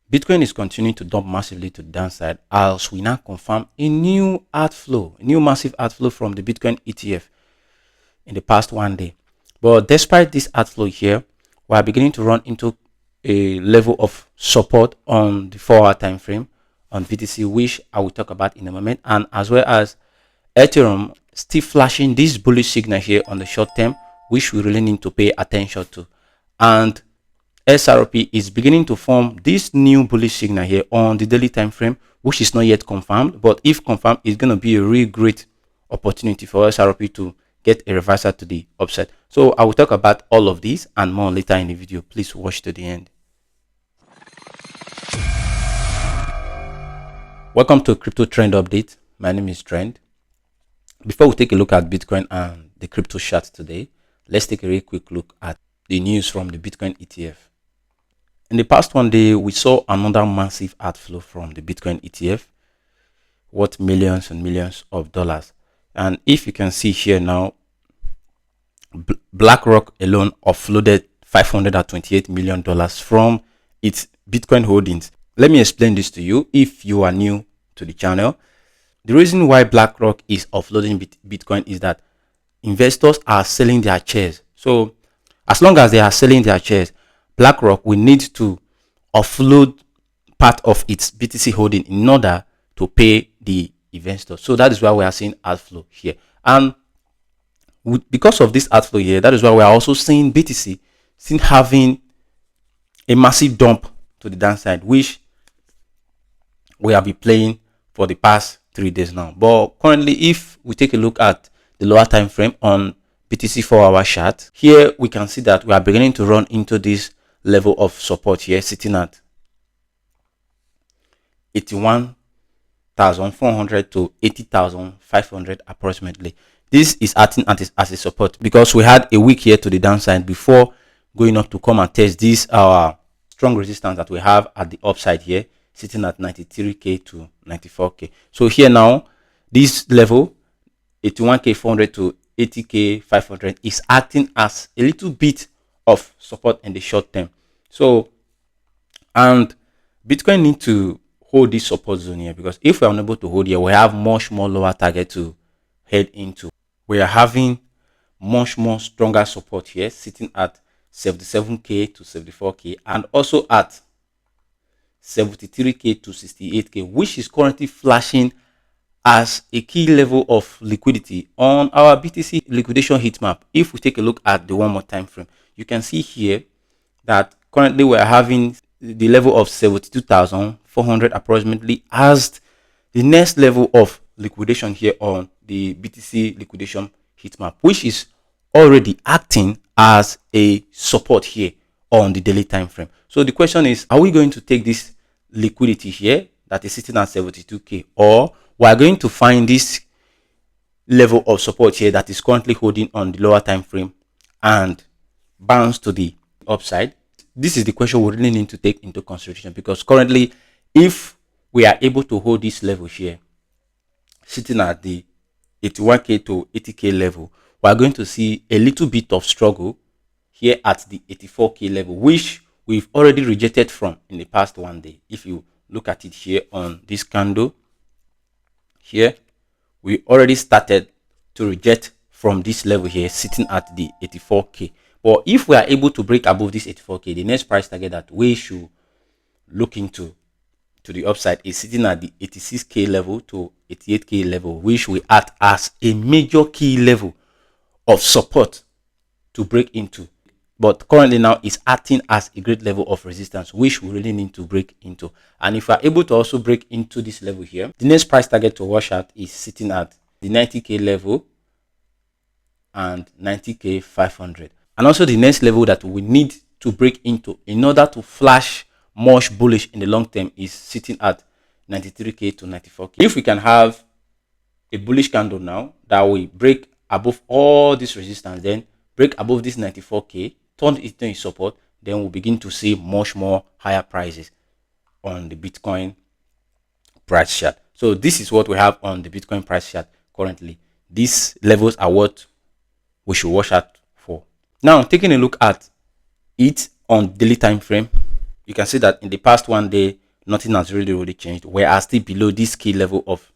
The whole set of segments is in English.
Bitcoin is continuing to dump massively to the downside as we now confirm a new outflow, a new massive outflow from the Bitcoin ETF in the past 1 day. But despite this outflow here, we are beginning to run into a level of support on the 4-hour time frame on BTC, which I will talk about in a moment, and as well as Ethereum still flashing this bullish signal here on the short term, which we really need to pay attention to. And XRP is beginning to form this new bullish signal here on the daily time frame, which is not yet confirmed, but if confirmed, it's going to be a really great opportunity for XRP to get a reversal to the upside. So I will talk about all of these and more later in the video. Please watch to the end. Welcome to Crypto Trend Update. My name is Trend. Before we take a look at Bitcoin and the crypto chart today, let's take a really quick look at the news from the Bitcoin ETF. In the past 1 day, we saw another massive outflow from the Bitcoin ETF, worth millions and millions of dollars. And if you can see here now, BlackRock alone offloaded $528 million from its Bitcoin holdings. Let me explain this to you if you are new to the channel. The reason why BlackRock is offloading Bitcoin is that investors are selling their shares. So as long as they are selling their shares, BlackRock will need to offload part of its BTC holding in order to pay the investors. So that is why we are seeing outflow here. And because of this outflow here, that is why we are also seeing BTC still having a massive dump to the downside, which we have been playing for the past 3 days now. But currently, if we take a look at the lower time frame on BTC 4-hour chart, here we can see that we are beginning to run into this level of support here, sitting at 81,400 to 80,500 approximately. This is acting as a support because we had a week here to the downside before going up to come and test this our strong resistance that we have at the upside here, sitting at 93k to 94k. So here now, this level 81k400 to 80k500 is acting as a little bit of support in the short term. So, and Bitcoin need to hold this support zone here, because if we are unable to hold here, we have much more lower target to head into. We are having much more stronger support here, sitting at 77k to 74k, and also at 73k to 68k, which is currently flashing as a key level of liquidity on our BTC liquidation heat map. If we take a look at the 1 more time frame, you can see here that currently we are having the level of 72,400 approximately as the next level of liquidation here on the BTC liquidation heat map, which is already acting as a support here on the daily time frame. So the question is, are we going to take this liquidity here that is sitting at 72k, or we are going to find this level of support here that is currently holding on the lower time frame and bounce to the upside? This is the question we really need to take into consideration, because currently, if we are able to hold this level here, sitting at the 81k to 80k level, we are going to see a little bit of struggle here at the 84k level, which we've already rejected from in the past 1 day. If you look at it here on this candle here, we already started to reject from this level here, sitting at the 84k. But if we are able to break above this 84k, the next price target that we should look into to the upside is sitting at the 86k level to 88k level, which will act as a major key level of support to break into. But currently now is acting as a great level of resistance, which we really need to break into. And if we are able to also break into this level here, the next price target to watch out is sitting at the 90k level and 90k 500. And also the next level that we need to break into in order to flash much bullish in the long term is sitting at 93k to 94k. If we can have a bullish candle now that will break above all this resistance, then break above this 94k, turn it into support, then we'll begin to see much more higher prices on the Bitcoin price chart. So this is what we have on the Bitcoin price chart currently. These levels are what we should watch out for. Now, taking a look at it on daily time frame, you can see that in the past 1 day, nothing has really changed. We are still below this key level of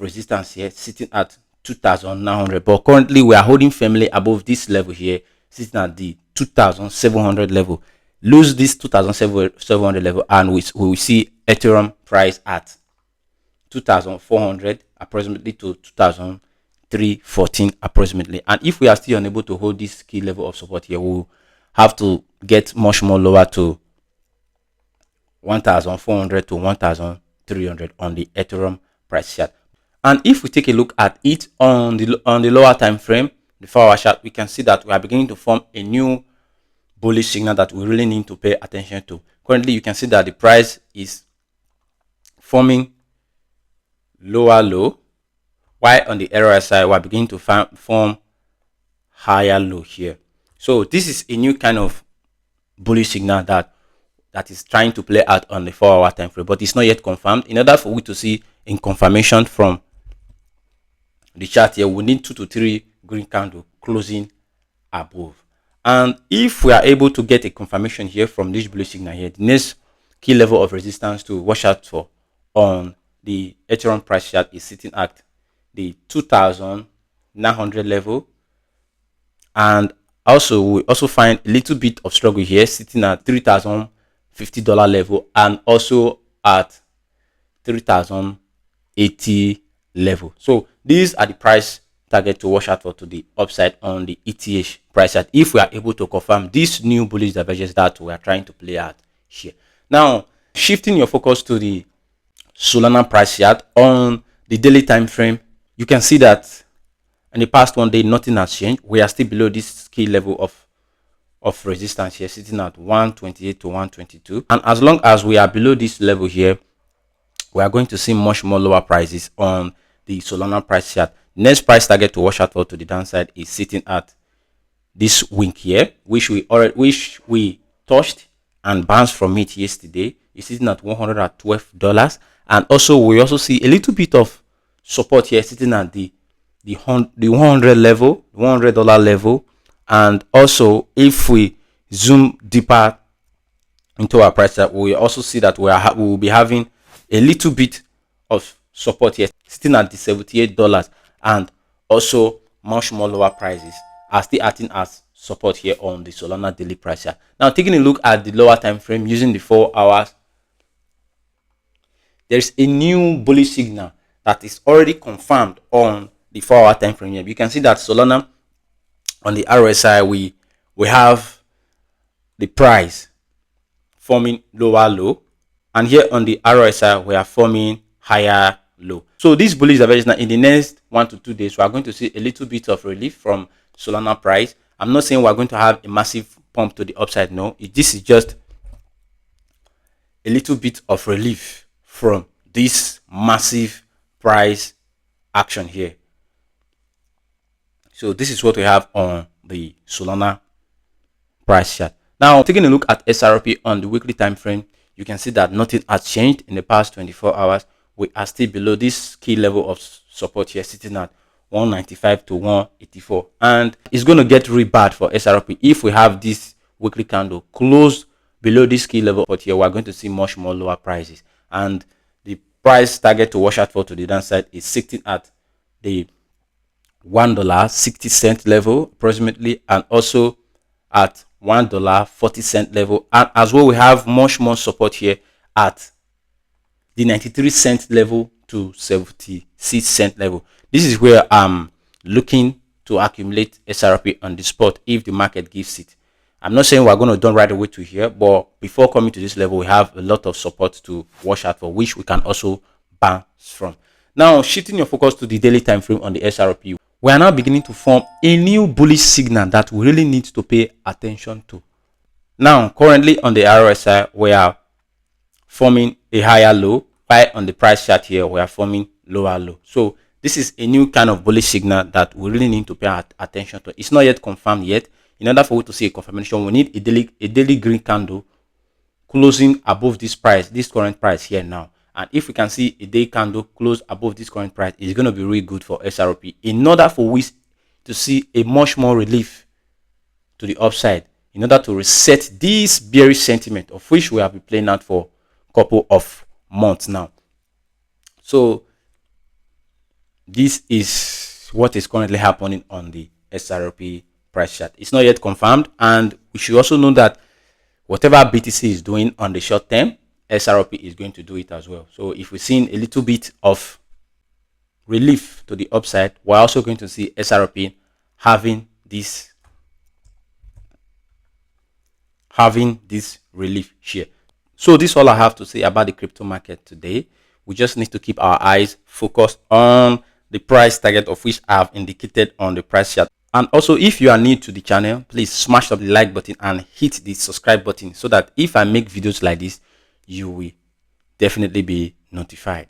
resistance here, sitting at 2,900. But currently, we are holding firmly above this level here, sitting at the 2,700 level. Lose this 2,700 level, and we will see Ethereum price at 2,400 approximately to 2,314 approximately. And if we are still unable to hold this key level of support here, we'll have to get much more lower to 1,400 to 1,300 on the Ethereum price chart. And if we take a look at it on the lower time frame, the 4-hour chart, we can see that we are beginning to form a new bullish signal that we really need to pay attention to. Currently, you can see that the price is forming lower low, while on the RSI we are beginning to form higher low here. So this is a new kind of bullish signal that is trying to play out on the 4-hour time frame, but it's not yet confirmed. In order for we to see in confirmation from the chart here, we need 2 to 3 green candle closing above. And if we are able to get a confirmation here from this bullish signal here, the next key level of resistance to watch out for on the Ethereum price chart is sitting at the 2,900 level. And also we also find a little bit of struggle here, sitting at $3,050 level, and also at 3,080 level. So these are the price target to watch out for to the upside on the ETH price chart, if we are able to confirm this new bullish divergence that we are trying to play out here. Now, shifting your focus to the Solana price chart on the daily time frame, you can see that in the past 1 day, nothing has changed. We are still below this key level of resistance here, sitting at 128 to 122. And as long as we are below this level here, we are going to see much more lower prices on the Solana price chart. Next price target to watch out for to the downside is sitting at this wick here, which we touched and bounced from it yesterday. It's sitting at $112. And also we also see a little bit of support here, sitting at the 100 level, $100 level. And also if we zoom deeper into our price chart, we also see that we will be having a little bit of support here, sitting at the $78, and also much more lower prices are still acting as support here on the Solana daily price chart. Now, taking a look at the lower time frame using the 4 hours, there's a new bullish signal that is already confirmed on the 4-hour time frame here. You can see that Solana on the RSI, we have the price forming lower low, and here on the RSI we are forming higher low. So this bullish divergence, now in the next 1 to 2 days, we are going to see a little bit of relief from Solana price. I'm not saying we're going to have a massive pump to the upside. No, this is just a little bit of relief from this massive price action here. So this is what we have on the Solana price chart. Now, taking a look at XRP on the weekly time frame, you can see that nothing has changed in the past 24 hours. We are still below this key level of support here, sitting at 195 to 184, and it's going to get really bad for XRP if we have this weekly candle close below this key level. But here we're going to see much more lower prices, and the price target to watch out for to the downside is sitting at the $1.60 level approximately, and also at $1.40 level, and as well we have much more support here at the 93-cent level to 76-cent level. This is where I'm looking to accumulate XRP on the spot if the market gives it. I'm not saying we're going to dump right away to here, but before coming to this level, we have a lot of support to watch out for, which we can also bounce from. Now, shifting your focus to the daily time frame on the XRP, we are now beginning to form a new bullish signal that we really need to pay attention to. Now, currently on the RSI, we are forming a higher low, while on the price chart here, we are forming lower low. So this is a new kind of bullish signal that we really need to pay attention to. It's not yet confirmed yet. In order for we to see a confirmation, we need a daily green candle closing above this price, this current price here now. And if we can see a day candle close above this current price, it's going to be really good for XRP in order for we to see a much more relief to the upside in order to reset this bearish sentiment, of which we have been playing out for a couple of months now. So this is what is currently happening on the XRP price chart. It's not yet confirmed, and we should also know that whatever BTC is doing on the short term, XRP is going to do it as well. So if we're seeing a little bit of relief to the upside, we're also going to see XRP having this relief share. So this is all I have to say about the crypto market today. We just need to keep our eyes focused on the price target, of which I have indicated on the price chart. And also, if you are new to the channel, please smash up the like button and hit the subscribe button so that if I make videos like this, you will definitely be notified.